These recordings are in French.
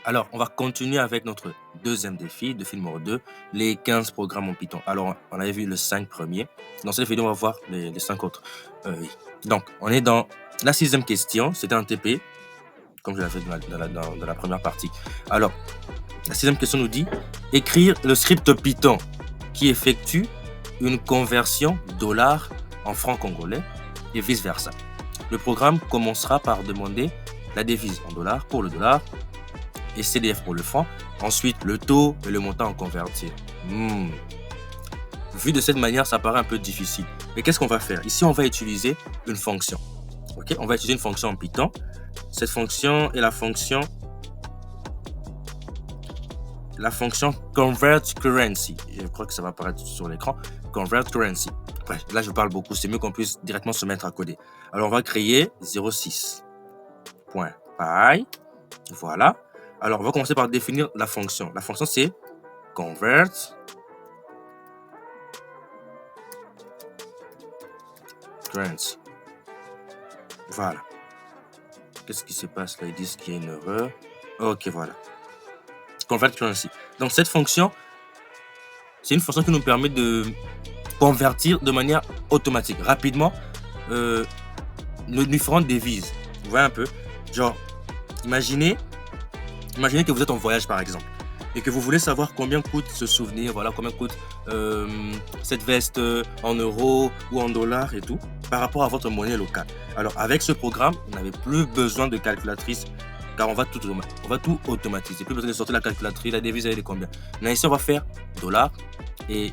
Alors, on va continuer avec notre deuxième défi, défi numéro 2, les 15 programmes en Python. Alors, on avait vu les 5 premiers. Dans cette vidéo, on va voir les 5 autres. Oui. Donc, on est dans la sixième question. C'était un TP, comme je l'ai fait dans la première partie. Alors, la sixième question nous dit écrire le script Python qui effectue une conversion dollar en francs congolais et vice-versa. Le programme commencera par demander la devise en dollars pour le dollar et CDF pour le franc. Ensuite, le taux et le montant à convertir. Vu de cette manière, ça paraît un peu difficile. Mais qu'est-ce qu'on va faire? Ici, on va utiliser une fonction. Ok, on va utiliser une fonction en Python. Cette fonction est la fonction convert currency. Je crois que ça va apparaître sur l'écran. Convert currency. Bref, là, je parle beaucoup. C'est mieux qu'on puisse directement se mettre à coder. Alors, on va créer 06.py. Voilà. Alors, on va commencer par définir la fonction. La fonction, c'est convert currency. Voilà. Qu'est-ce qui se passe là? Ils disent qu'il y a une erreur. Ok, voilà. Convert currency. Donc, cette fonction, c'est une fonction qui nous permet de convertir de manière automatique, rapidement, nos différentes devises. Vous voyez un peu? Genre, imaginez que vous êtes en voyage, par exemple, et que vous voulez savoir combien coûte ce souvenir, voilà, combien coûte cette veste en euros ou en dollars et tout, par rapport à votre monnaie locale. Alors, avec ce programme, vous n'avez plus besoin de calculatrice, car on va tout automatiser. Plus besoin de sortir la calculatrice, la devise, elle est combien. Là, ici, on va faire dollars et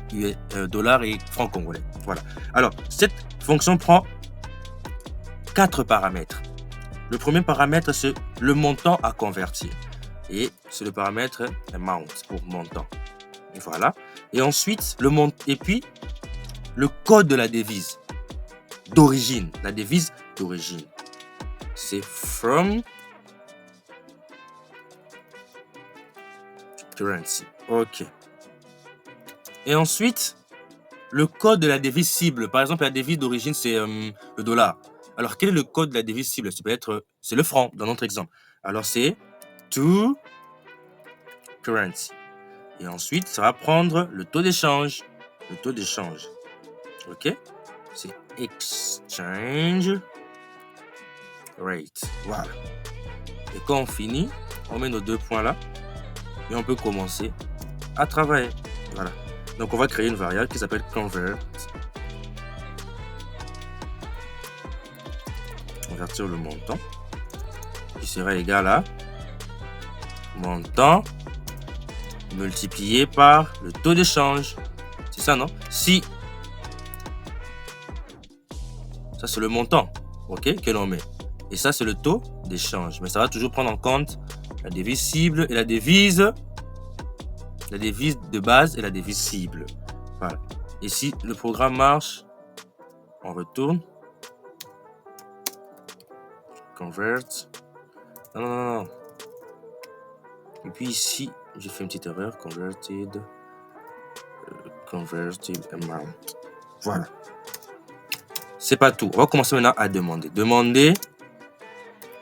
francs congolais. Voilà. Alors, cette fonction prend 4 paramètres. Le premier paramètre, c'est le montant à convertir. Et c'est le paramètre amount pour montant. Et voilà. Et ensuite, puis le code de la devise d'origine. La devise d'origine. C'est from currency. OK. Et ensuite, le code de la devise cible. Par exemple, la devise d'origine, c'est le dollar. Alors, quel est le code de la devise cible? C'est le franc, dans notre exemple. Alors, c'est to currency. Et ensuite, ça va prendre le taux d'échange. Le taux d'échange. OK? C'est exchange rate. Voilà. Et quand on finit, on met nos 2 points là. Et on peut commencer à travailler. Voilà. Donc, on va créer une variable qui s'appelle convert. Convertir le montant. Qui sera égal à montant multiplié par le taux d'échange. C'est ça, non? Si ça, c'est le montant, ok, que l'on met. Et ça, c'est le taux d'échange. Mais ça va toujours prendre en compte la devise cible et la devise de base et la devise cible. Voilà. Et si le programme marche, on retourne. Convert. Non. Et puis ici, j'ai fait une petite erreur. Converted amount. Voilà. C'est pas tout. On va commencer maintenant à demander. Demander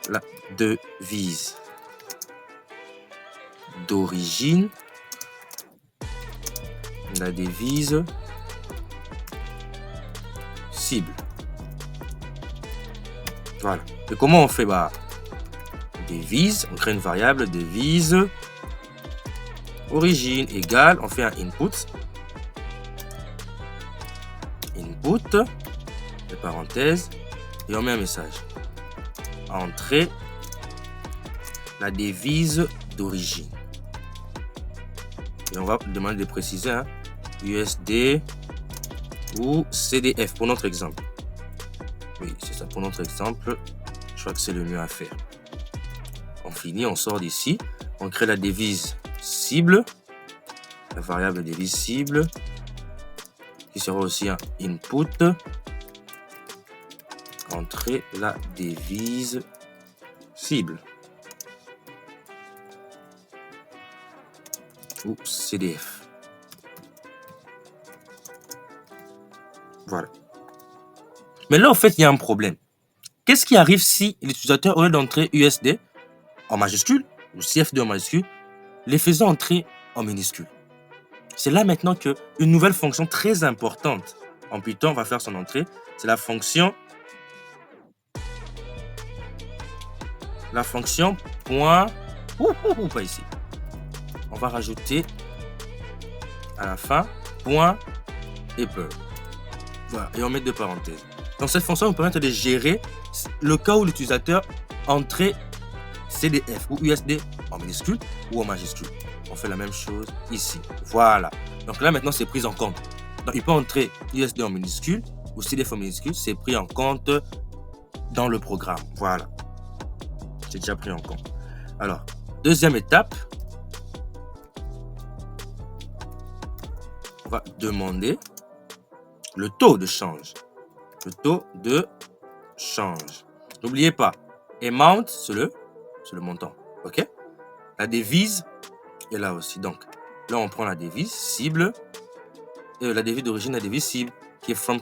la devise d'origine. La devise cible. Voilà. Et comment on fait? Devise, on crée une variable devise origine égale, on fait un input, les parenthèses, et on met un message. Entrer la devise d'origine. Et on va demander de préciser USD ou CDF pour notre exemple. Oui, c'est ça pour notre exemple. Je crois que c'est le mieux à faire. On finit, on sort d'ici. On crée la devise cible. La variable devise cible. Qui sera aussi un input. Entrer la devise cible. Ou CDF. Voilà. Mais là, en fait, il y a un problème. Qu'est-ce qui arrive si l'utilisateur, au lieu d'entrer USD en majuscule, ou CF2 en majuscule, les faisant entrer en minuscule. C'est là maintenant qu'une nouvelle fonction très importante en Python va faire son entrée. C'est la fonction point... pas ici. On va rajouter à la fin point et peur. Voilà, et on met deux parenthèses. Donc cette fonction nous permet de gérer le cas où l'utilisateur entrait CDF ou USD en minuscule ou en majuscule. On fait la même chose ici. Voilà. Donc là maintenant c'est pris en compte. Donc il peut entrer USD en minuscule ou CDF en minuscule, c'est pris en compte dans le programme. Voilà. C'est déjà pris en compte. Alors, deuxième étape, on va demander le taux de change. Le taux de change. N'oubliez pas, amount, c'est le montant. OK? La devise est là aussi. Donc, là, on prend la devise cible, la devise d'origine, la devise cible, qui est from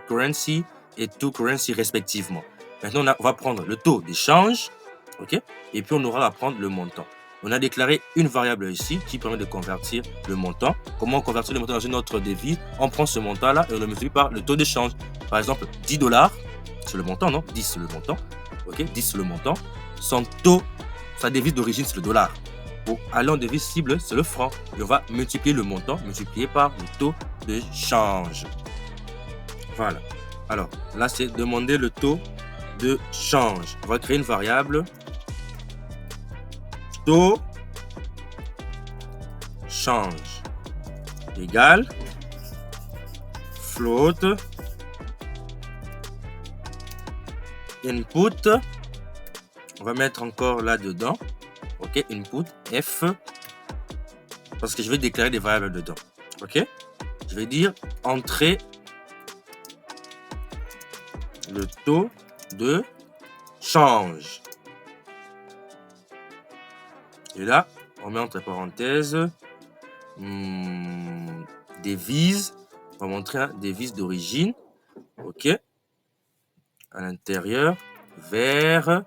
currency et to currency respectivement. Maintenant, on va prendre le taux d'échange, OK? Et puis, on aura à prendre le montant. On a déclaré une variable ici qui permet de convertir le montant. Comment convertir le montant dans une autre devise? On prend ce montant-là et on le multiplie par le taux d'échange. Par exemple, $10, c'est le montant, non? 10, c'est le montant. OK? 10, c'est le montant. Son taux, sa devise d'origine, c'est le dollar. Pour aller en devise cible, c'est le franc. Et on va multiplier le montant, multiplié par le taux de change. Voilà. Alors, là, c'est demander le taux de change. On va créer une variable taux change égale float input. On va mettre encore là-dedans. OK, input F. Parce que je vais déclarer des variables dedans. OK? Je vais dire entrer le taux de change. Et là, on met entre parenthèses devise. On va montrer un devise d'origine. OK? À l'intérieur, vers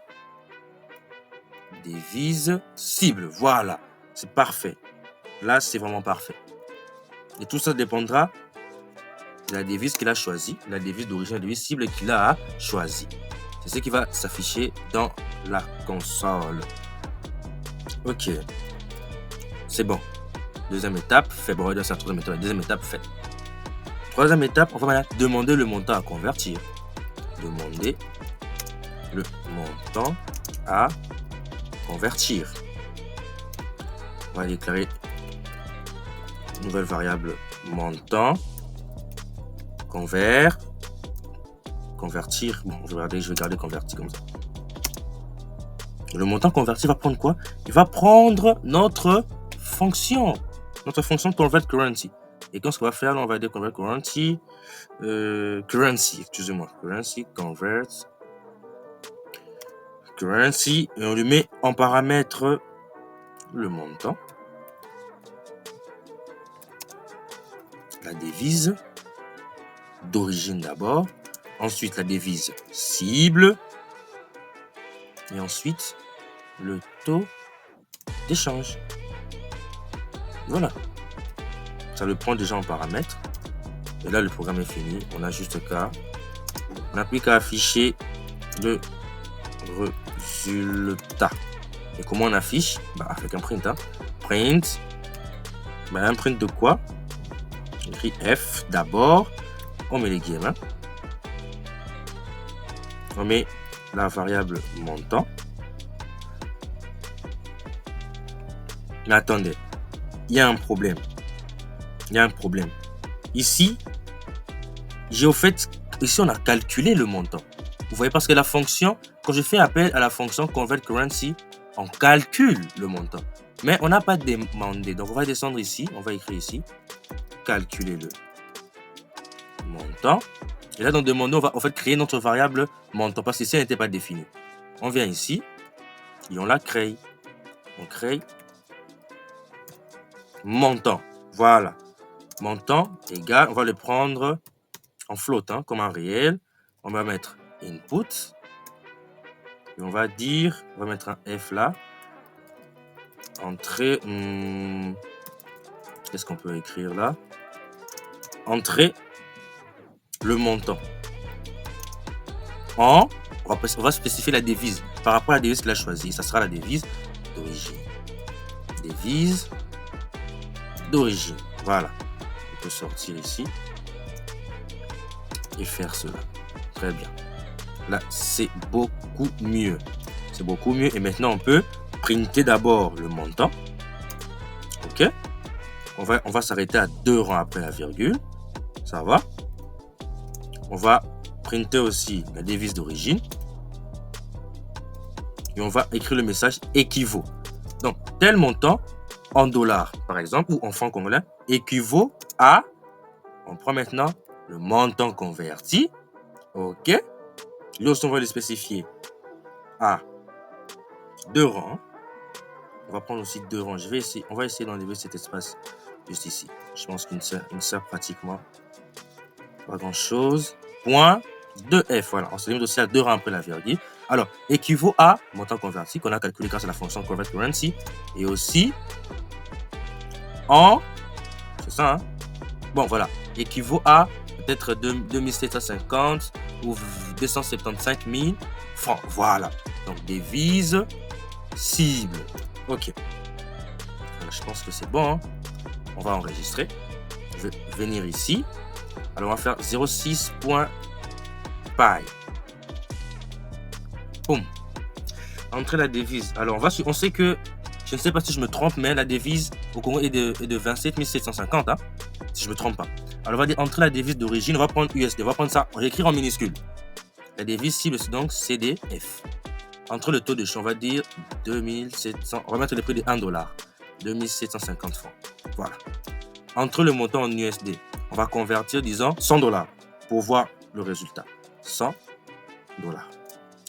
devise cible. Voilà, c'est parfait. Là, c'est vraiment parfait. Et tout ça dépendra de la devise qu'il a choisie, la devise d'origine, la devise cible qu'il a choisie. C'est ce qui va s'afficher dans la console. OK. C'est bon. Deuxième étape, fait. Bon, c'est la troisième étape. Deuxième étape, fait. Troisième étape, on va maintenant demander le montant à convertir. Demander le montant à convertir. On va déclarer une nouvelle variable montant. Convertir. Bon, je vais garder converti comme ça. Le montant converti va prendre quoi? Il va prendre notre fonction convert currency. Et quand ce qu'on va faire, là, on va dire convert currency, currency convert currency, et on lui met en paramètre le montant, la devise d'origine d'abord, ensuite la devise cible, et ensuite le taux d'échange. Voilà. Ça le prend déjà en paramètre. Et là, le programme est fini. On a juste qu'à... On n'a plus qu'à afficher le résultat. Et comment on affiche? Avec un print. Print. Un print de quoi? On écrit F d'abord. On met les guillemets. On met la variable montant. Mais attendez. Il y a un problème. Ici, ici, on a calculé le montant. Vous voyez, parce que la fonction, quand je fais appel à la fonction convert currency, on calcule le montant. Mais on n'a pas demandé. Donc, on va descendre ici. On va écrire ici. Calculer le montant. Et là, dans demander, on va en fait créer notre variable montant. Parce que ici, elle n'était pas définie. On vient ici. Et on la crée. On crée montant. Voilà. Montant égal, on va le prendre en float, comme un réel. On va mettre input. Et on va dire, on va mettre un F là. Entrée. Qu'est-ce qu'on peut écrire là? Entrée. Le montant. On va spécifier la devise. Par rapport à la devise qu'il a choisie, ça sera la devise d'origine. Devise d'origine. Voilà. On peut sortir ici et faire cela. Très bien. Là, c'est beaucoup mieux. C'est beaucoup mieux. Et maintenant, on peut printer d'abord le montant. OK? On va s'arrêter à 2 rangs après la virgule. Ça va? On va printer aussi la devise d'origine. Et on va écrire le message équivaut. Donc, tel montant en dollars, par exemple, ou en francs congolais, équivaut à... On prend maintenant le montant converti. OK? Là aussi, on va le spécifier à 2 rangs. On va prendre aussi 2 rangs. On va essayer d'enlever cet espace juste ici. Je pense qu'il ne sert pratiquement pas grand-chose. Point 2F. Voilà, on se limite aussi à 2 rangs après la virgule. Alors, équivaut à montant converti qu'on a calculé grâce à la fonction convert currency. Et aussi en... C'est ça, hein? Bon, voilà. Équivaut à peut-être 2750 ou 275 000 francs. Voilà. Donc, devise cible. OK. Voilà, je pense que c'est bon. Hein? On va enregistrer. Je vais venir ici. Alors, on va faire 06.py. Boum. Entrer la devise. Alors, on sait que, je ne sais pas si je me trompe, mais la devise au Congo est de 27 750. Hein? Si je ne me trompe pas. Alors, on va dire entrer la devise d'origine. On va prendre USD. On va prendre ça. On va écrire en minuscule. La devise cible, c'est donc CDF. Entre le taux de change, on va dire 2700. On va mettre le prix de 1 dollar. 2750 francs. Voilà. Entre le montant en USD, on va convertir, disons, 100 dollars pour voir le résultat. 100 dollars.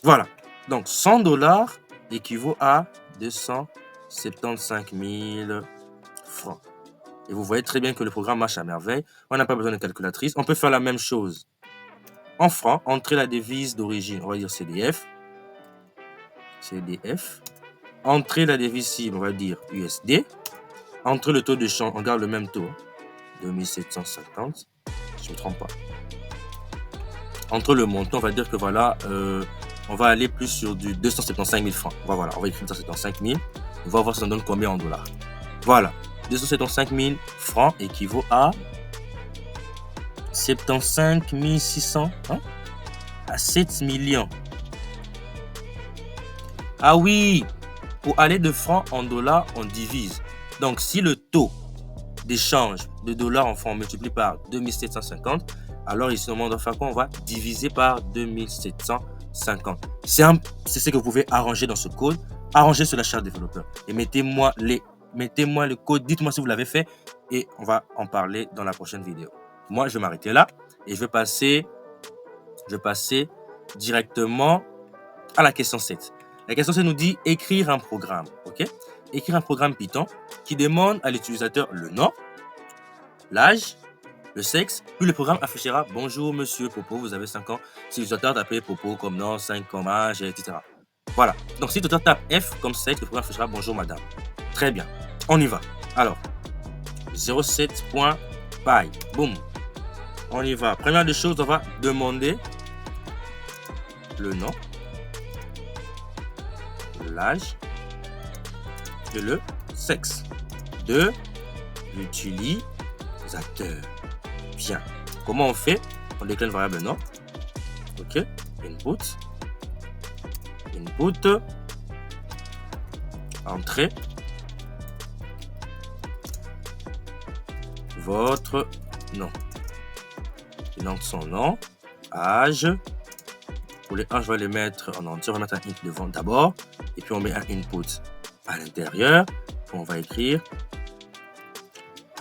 Voilà. Donc, 100 dollars équivaut à 275 000 francs. Et vous voyez très bien que le programme marche à merveille. On n'a pas besoin de calculatrice. On peut faire la même chose. En francs, entrer la devise d'origine. On va dire CDF. CDF. Entrer la devise cible, on va dire USD. Entrer le taux de change, on garde le même taux. 2750. Je ne me trompe pas. Entre le montant, on va dire que voilà, on va aller plus sur du 275 000 francs. Voilà, on va écrire 275 000. On va voir si ça donne combien en dollars. Voilà, 275 000 francs équivaut à 75 600, hein, à 7 millions. Ah oui, pour aller de francs en dollars, on divise. Donc, si le taux d'échange de dollars en francs multiplié par 2750, alors ici, on doit faire quoi? On va diviser par 2750. C'est ce que vous pouvez arranger dans ce code. Arrangez sur la charte développeur. Et mettez-moi le code. Dites-moi si vous l'avez fait. Et on va en parler dans la prochaine vidéo. Moi, je vais m'arrêter là. Et je vais passer directement à la question 7. La question 7 nous dit écrire un programme. OK? Écrire un programme Python qui demande à l'utilisateur le nom, l'âge, le sexe, puis le programme affichera « Bonjour monsieur Popo, vous avez 5 ans ». Si l'utilisateur tape Popo comme nom, 5 comme âge, etc. Voilà. Donc, si l'utilisateur tape F comme sexe, le programme affichera « Bonjour madame ». Très bien. On y va. Alors, 07.py. Boum. On y va. Première des choses, on va demander le nom, l'âge et le sexe de l'utilisateur. Bien. Comment on fait? On déclare une variable nom. OK. Input. Entrée. Votre nom. Et donc son nom. Âge. Pour les âges, je vais les mettre en entier. On va mettre un int devant d'abord. Et puis on met un input à l'intérieur. Puis on va écrire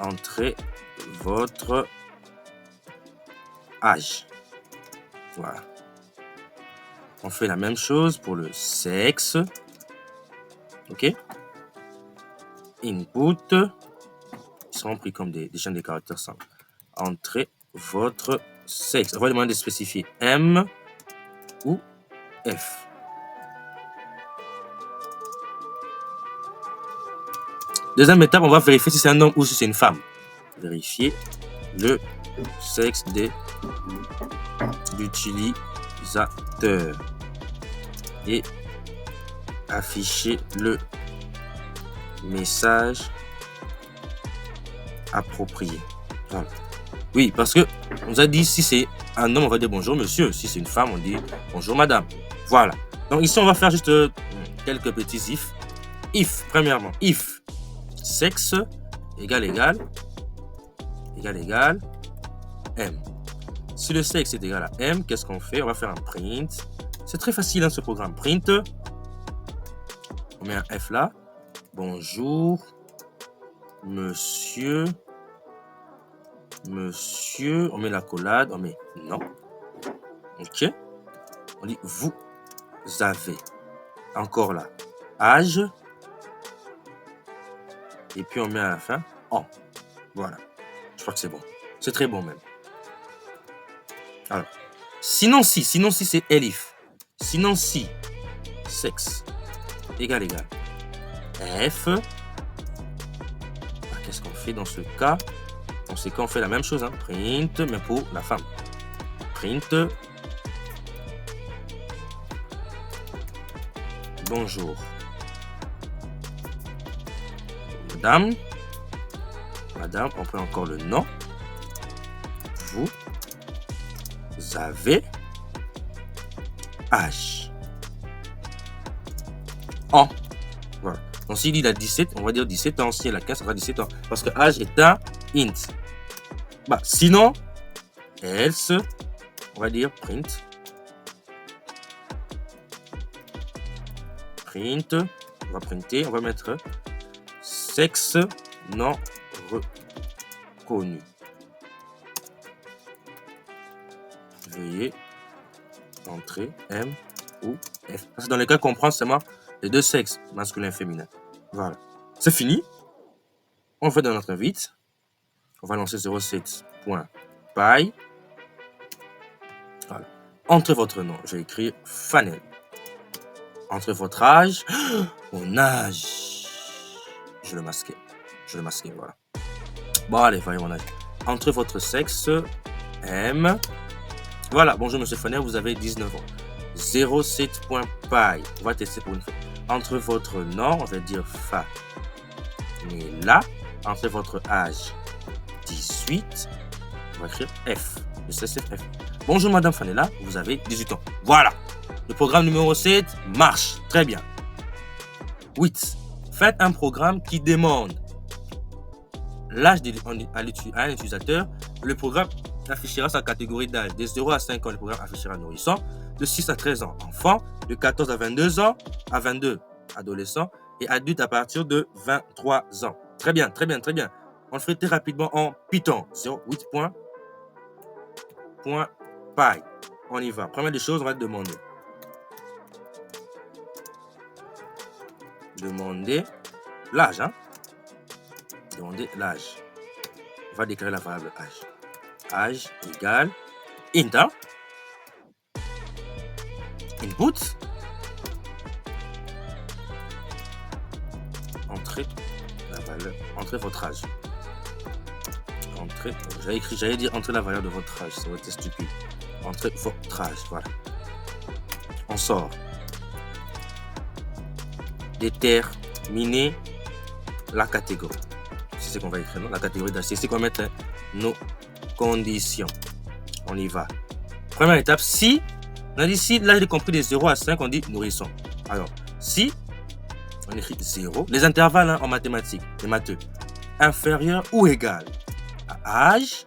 entrez votre âge. Voilà. On fait la même chose pour le sexe. OK. Input. Ils seront pris comme des chaînes de caractères simples. Entrez votre sexe. On va demander de spécifier M ou F. Deuxième étape, on va vérifier si c'est un homme ou si c'est une femme. Vérifier le sexe de l'utilisateur et afficher le message approprié. Voilà. Oui, parce que on nous a dit si c'est un homme, on va dire bonjour monsieur. Si c'est une femme, on dit bonjour madame. Voilà. Donc ici, on va faire juste quelques petits if. If, premièrement, if sexe égale M. Si le sexe est égal à M, qu'est-ce qu'on fait? On va faire un print. C'est très facile ce programme. Print. On met un F là. Bonjour, monsieur. On met l'accolade. On met non. Ok. On dit vous avez. Encore là. Âge. Et puis on met à la fin en. Voilà. Je crois que c'est bon. C'est très bon même. Alors. Sinon si c'est elif. Sinon si sexe égal F. Qu'est-ce qu'on fait dans ce cas? Dans ce cas, on fait la même chose. Hein. Print, mais pour la femme. Print. Bonjour. Madame, on prend encore le nom. Vous avez âge. En. Voilà. Donc s'il dit il a 17, on va dire 17 ans. Si il a 15, ça sera 17 ans. Parce que âge est un int. Bah, sinon, else, on va dire print. Print. On va printer. On va mettre sexe non reconnu. Veuillez entrer M ou F. Parce que dans les cas qu'on prend seulement les deux sexes, masculin et féminin. Voilà. C'est fini. On fait dans notre invite. On va lancer 07.py. Voilà. Entrez votre nom. J'ai écrit Fanel. Entrez votre âge. Mon âge. Je le masquais, voilà. Bon, allez, voyons mon âge. Entrez votre sexe. M. Voilà, bonjour monsieur Fanel, vous avez 19 ans. 07.py. On va tester pour une fois. Entre votre nom, on va dire Fa. Mais là, entre votre âge 18, on va écrire F. Le CCF. Bonjour madame Fanella, vous avez 18 ans. Voilà. Le programme numéro 7 marche. Très bien. 8. Faites un programme qui demande l'âge à un utilisateur. Le programme affichera sa catégorie d'âge. De 0 à 5 ans, le programme affichera nourrisson. De 6 à 13 ans, enfant. De 14 à 22 ans, à 22, adolescent. Et adulte à partir de 23 ans. Très bien, très bien, très bien. On le fait très rapidement en Python. 08.py. On y va. Première des choses, on va demander. Demander l'âge. Hein? Demander l'âge. On va déclarer la variable âge. Âge égale int. Hein? Input. Entrez la valeur. Entrez votre âge. Entrez. J'allais dire entrez la valeur de votre âge. Ça aurait été stupide. Entrez votre âge. Voilà. On sort. Déterminer la catégorie. C'est ce qu'on va écrire, non? La catégorie d'âge. C'est ce qu'on va mettre nos conditions. On y va. Première étape, si on a dit si l'âge est compris de 0 à 5, on dit nourrisson. Alors, si on écrit 0, les intervalles hein, en mathématiques, les matheux, inférieur ou égal à âge,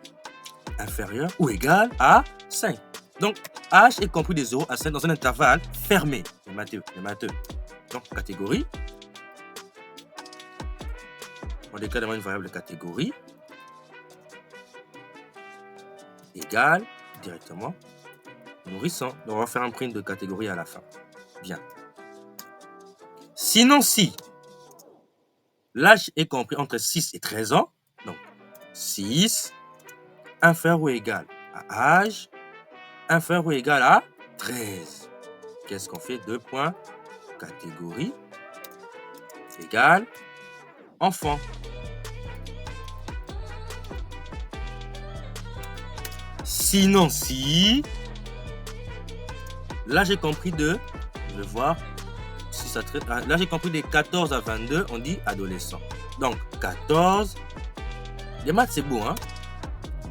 inférieur ou égal à 5. Donc, âge est compris de 0 à 5 dans un intervalle fermé. Les matheux. Donc, catégorie. On déclare une variable de catégorie égale directement nourrisson. Donc, on va faire un print de catégorie à la fin. Bien. Sinon, si l'âge est compris entre 6 et 13 ans, donc 6 inférieur ou égal à âge, inférieur ou égal à 13. Qu'est-ce qu'on fait? 2 points, catégorie égale enfant. Sinon, si... Là, j'ai compris de... Je vais voir si ça traite... Là, j'ai compris des 14 à 22, on dit adolescent. Donc, 14... Les maths, c'est beau, hein?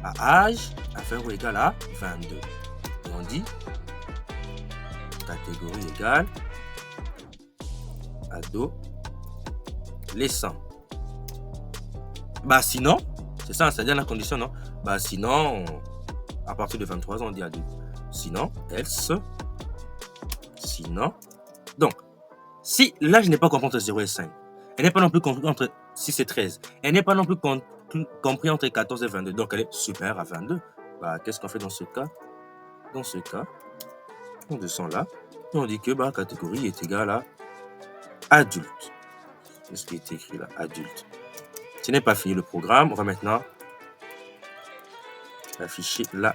À âge, inférieur ou égal à 22. Et on dit... Catégorie égale... Adolescent. Bah sinon, c'est ça, c'est-à-dire la condition, non? Bah sinon, à partir de 23 ans, on dit adulte. Sinon, else. Sinon. Donc, si l'âge n'est pas compris entre 0 et 5, elle n'est pas non plus compris entre 6 et 13, elle n'est pas non plus compris entre 14 et 22, donc elle est supérieure à 22. Bah, qu'est-ce qu'on fait dans ce cas? Dans ce cas, on descend là, et on dit que bah, catégorie est égale à adulte. C'est ce qui est écrit là, adulte. Ce n'est pas fini le programme, on va maintenant afficher la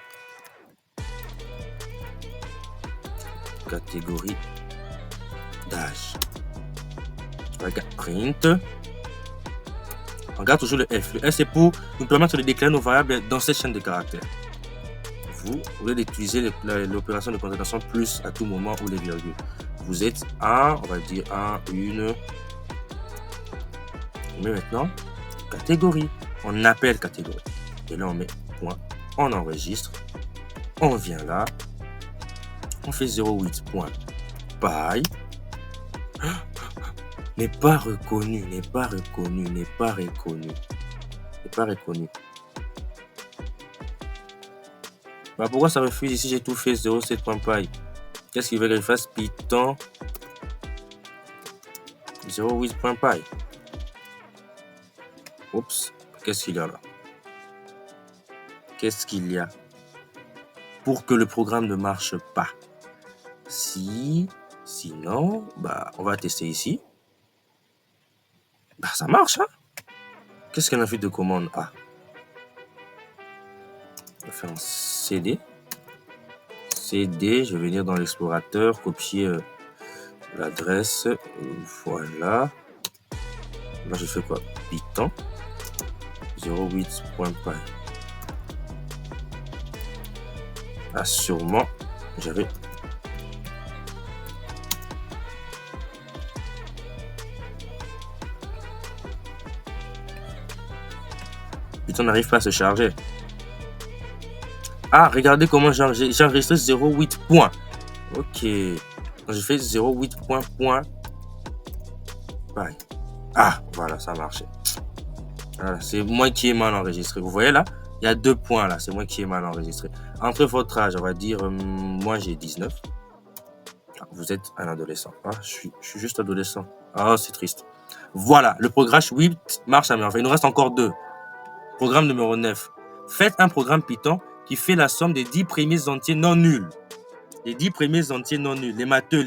catégorie d'âge. Regarde, print. On regarde toujours le F. Le F, c'est pour nous permettre de déclarer nos variables dans cette chaîne de caractères. Vous, au lieu d'utiliser l'opération de concaténation plus à tout moment ou les virgules, vous êtes un, on va dire un, une. On met maintenant catégorie. On appelle catégorie. Et là, on met point. On enregistre. On vient là. On fait 0,8.py. N'est pas reconnu, n'est pas reconnu, n'est pas reconnu. N'est pas reconnu. Bah pourquoi ça refuse ici? J'ai tout fait 0,7.py. Qu'est-ce qu'il veut que je fasse? Python 0,8.py. Oups, qu'est-ce qu'il y a là? Qu'est-ce qu'il y a? Pour que le programme ne marche pas. Sinon, bah on va tester ici. Bah ça marche, hein? Qu'est-ce qu'elle a fait de commande A? On va faire un CD. CD, je vais venir dans l'explorateur, copier l'adresse. Voilà. Là, je fais quoi? Python 0,8.py. Ah, sûrement, j'avais... Python n'arrive pas à se charger. Ah, regardez comment j'ai enregistré 0,8 points. Ok. Donc, je fais 0,8 Pareil. Ah, voilà, ça a marché. Voilà, c'est moi qui ai mal enregistré. Vous voyez là, il y a 2 points là. C'est moi qui ai mal enregistré. Entre votre âge, on va dire, moi j'ai 19. Vous êtes un adolescent. Ah, je suis juste adolescent. Ah, c'est triste. Voilà, le programme 8 marche à merveille. Il nous reste encore 2. Programme numéro 9. Faites un programme Python qui fait la somme des 10 premiers entiers non nuls. Les 10 premiers entiers non nuls. Les matheux.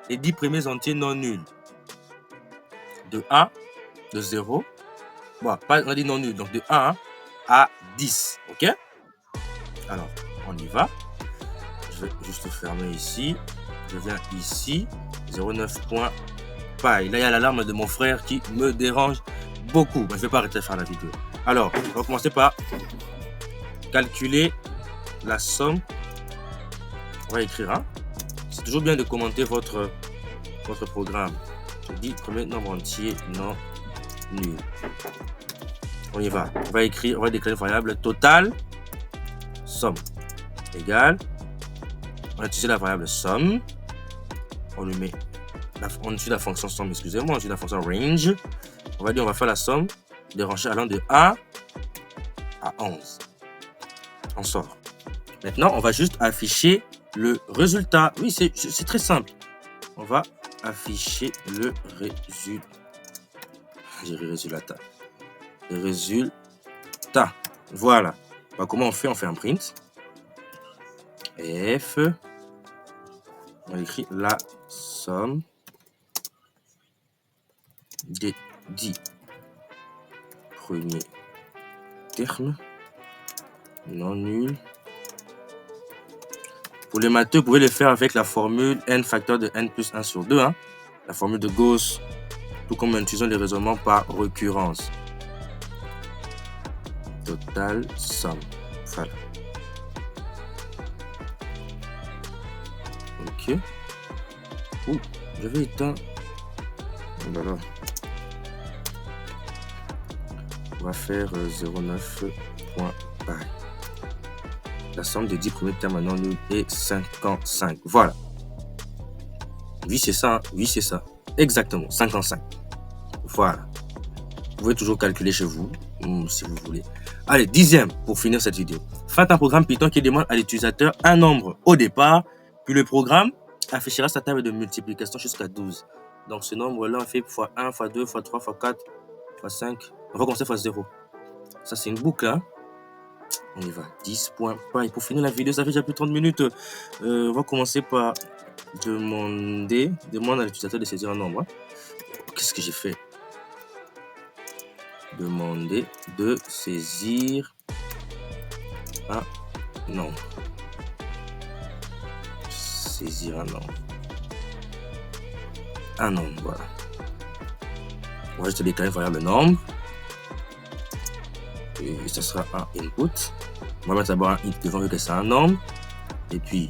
Les 10 premiers entiers non nuls. De 1, de 0. Bon, pas on dit non nul. Donc de 1 à 10. Ok? Alors, on y va. Je vais juste fermer ici. Je viens ici. 0,9.py. Là, il y a l'alarme de mon frère qui me dérange beaucoup. Je ne vais pas arrêter de faire la vidéo. Alors, on va commencer par calculer la somme. On va écrire. Hein? C'est toujours bien de commenter votre programme. Je dis premier nombre entier non nul. On y va. On va déclarer une variable totale somme égale. On va utiliser la variable somme. On lui met. On utilise la fonction somme, excusez-moi. On utilise la fonction range. On va dire on va faire la somme des rangs allant de 1 à 11. On sort. Maintenant, on va juste afficher le résultat. Oui, c'est très simple. On va afficher le résultat. J'ai résultat. Le résultat. Voilà. Bah, comment on fait? On fait un print. F. On écrit la somme des 10 premiers termes non nuls. Pour les matheux, vous pouvez le faire avec la formule n facteur de n plus 1 sur 2. Hein. La formule de Gauss tout comme en utilisant les raisonnements par récurrence. Total somme. Voilà. Ok. Ouh, j'avais éteint. Oh là là. On va faire 0,9 point pareil. La somme des 10 premiers termes maintenant nous est 55. Voilà. Oui, c'est ça. Hein. Oui, c'est ça. Exactement. 55. Voilà. Vous pouvez toujours calculer chez vous, si vous voulez. Allez, 10e pour finir cette vidéo. Faites un programme Python qui demande à l'utilisateur un nombre au départ, puis le programme affichera sa table de multiplication jusqu'à 12. Donc ce nombre-là, on fait x1, x2, x3, x4, x5. On va commencer x0. Ça, c'est une boucle, hein. On y va. 10 points. Et pour finir la vidéo, ça fait déjà plus de 30 minutes. On va commencer par demande à l'utilisateur de saisir un nombre. Hein. Qu'est-ce que j'ai fait? Demander de saisir un nombre. Saisir un nombre. Un nombre, voilà. On va juste déclarer une variable nombre. Et ça sera un input. On va mettre d'abord un int devant vu que c'est un nombre. Et puis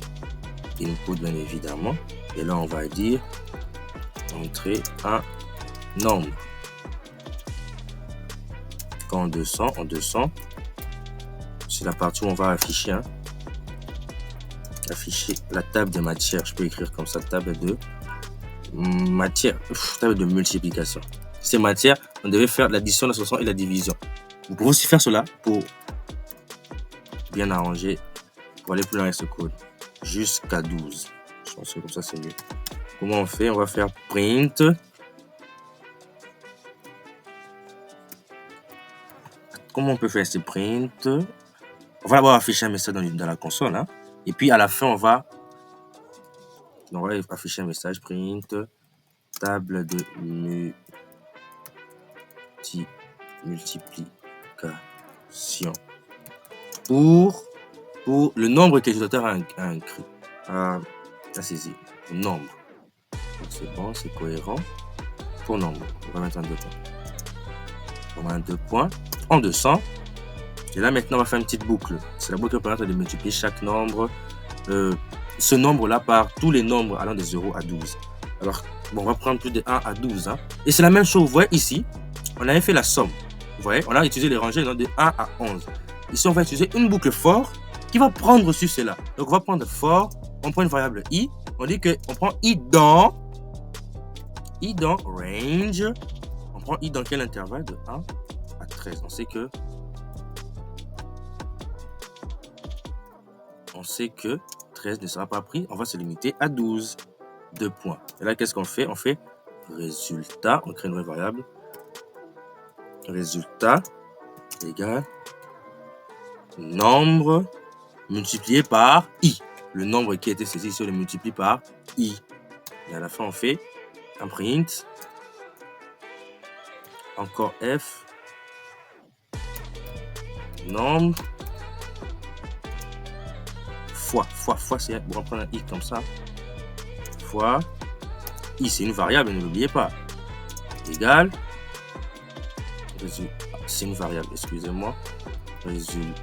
input bien évidemment. Et là on va dire entrer un nombre. En 200, c'est la partie où on va afficher, hein, afficher la table de matière. Je peux écrire comme ça, table de matière, table de multiplication. Ces matières, on devait faire l'addition, la soustraction et la division. Vous pouvez aussi faire cela pour bien arranger, pour aller plus loin avec ce code, jusqu'à 12. Je pense que comme ça c'est mieux. Comment on fait? On va faire print. Comment on peut faire ce print? On va d'abord afficher un message dans la console. Hein, et puis à la fin, on va afficher un message print table de multiplication pour le nombre que l'utilisateur a écrit, a saisi. Le nombre. C'est bon, c'est cohérent. Pour nombre, on va mettre un 2 points. On va mettre 2 points. En 200. Et là, maintenant, on va faire une petite boucle. C'est la boucle qui permet de multiplier chaque nombre, ce nombre-là par tous les nombres allant de 0 à 12. Alors, bon, on va prendre plus de 1 à 12. Hein. Et c'est la même chose, vous voyez ici, on avait fait la somme. Vous voyez, on a utilisé les rangées de 1 à 11. Ici, on va utiliser une boucle for qui va prendre sur cela. Donc, on va prendre for, on prend une variable i, on dit qu'on prend i dans range, on prend i dans quel intervalle de 1 à 13. On sait que 13 ne sera pas pris, on va se limiter à 12. 2 points. Et là, qu'est-ce qu'on fait? On fait résultat, on crée une nouvelle variable. Résultat égale nombre multiplié par i. Le nombre qui a été saisi ici, on le multiplie par i. Et à la fin, on fait un print. Encore f. Nombre. Fois, c'est on va prendre un i comme ça. Fois i, c'est une variable, ne l'oubliez pas. Égale. C'est une variable, excusez-moi. Résultat.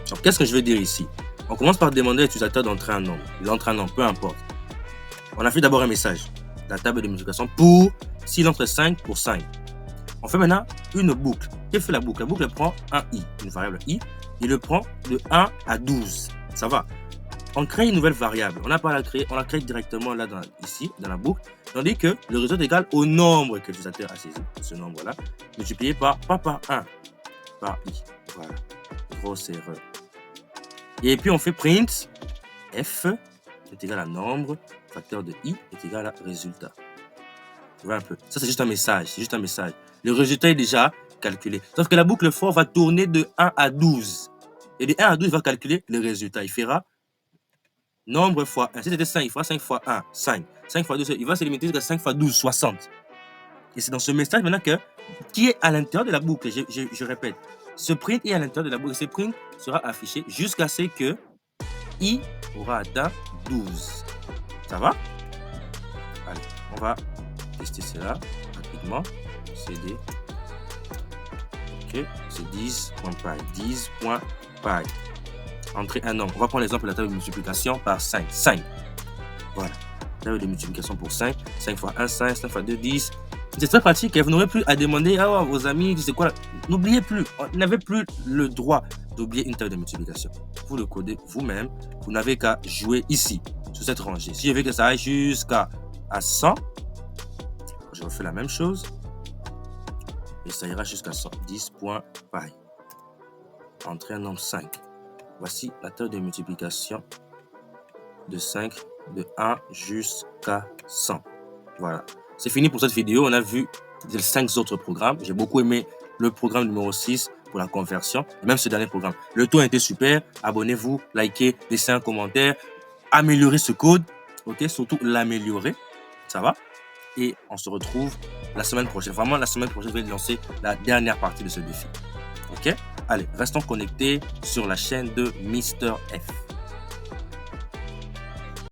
Donc, qu'est-ce que je veux dire ici? On commence par demander à l'utilisateur d'entrer un nombre. Il entre un nombre, peu importe. On a fait d'abord un message. La table de multiplication pour, s'il entre 5 pour 5. On fait maintenant une boucle. Qu'est-ce que fait la boucle? La boucle prend un i, une variable i. Il le prend de 1 à 12. Ça va. On crée une nouvelle variable. On n'a pas à la créer, on la crée directement là, ici, dans la boucle. Tandis que le résultat est égal au nombre que l'utilisateur a saisi, ce nombre-là, multiplié par, pas par 1, par i. Voilà. Grosse erreur. Et puis on fait print f est égal à nombre, facteur de i est égal à résultat. Voilà un peu. Ça, c'est juste un message. C'est juste un message. Le résultat est déjà calculé. Sauf que la boucle for va tourner de 1 à 12. Et de 1 à 12, il va calculer le résultat. Il fera nombre fois 1. Si c'était 5, il fera 5 fois 1, 5. 5 fois 2, il va se limiter jusqu'à 5 fois 12, 60. Et c'est dans ce message maintenant qui est à l'intérieur de la boucle. Je répète. Ce print est à l'intérieur de la boucle. Ce print sera affiché jusqu'à ce que i aura atteint 12. Ça va? On va tester cela rapidement. CD. Ok, c'est 10.py. 10.py. Entrer un nombre. On va prendre l'exemple de la table de multiplication par 5. 5. Voilà. Table de multiplication pour 5. 5 fois 1, 5. 5 fois 2, 10. C'est très pratique. Vous n'aurez plus à demander à vos amis, c'est quoi. N'oubliez plus. Vous n'avez plus le droit d'oublier une table de multiplication. Vous le codez vous-même. Vous n'avez qu'à jouer ici, sur cette rangée. Si je veux que ça aille jusqu'à 100, je refais la même chose. Et ça ira jusqu'à 100. 10.py. Entrer un nombre 5. Voici la table de multiplication de 5, de 1 jusqu'à 100. Voilà. C'est fini pour cette vidéo. On a vu les 5 autres programmes. J'ai beaucoup aimé le programme numéro 6 pour la conversion, et même ce dernier programme. Le taux a été super. Abonnez-vous, likez, laissez un commentaire, améliorez ce code. Ok, surtout l'améliorer. Ça va? Et on se retrouve la semaine prochaine. Vraiment, la semaine prochaine, je vais lancer la dernière partie de ce défi. Ok? Allez, restons connectés sur la chaîne de Mister F.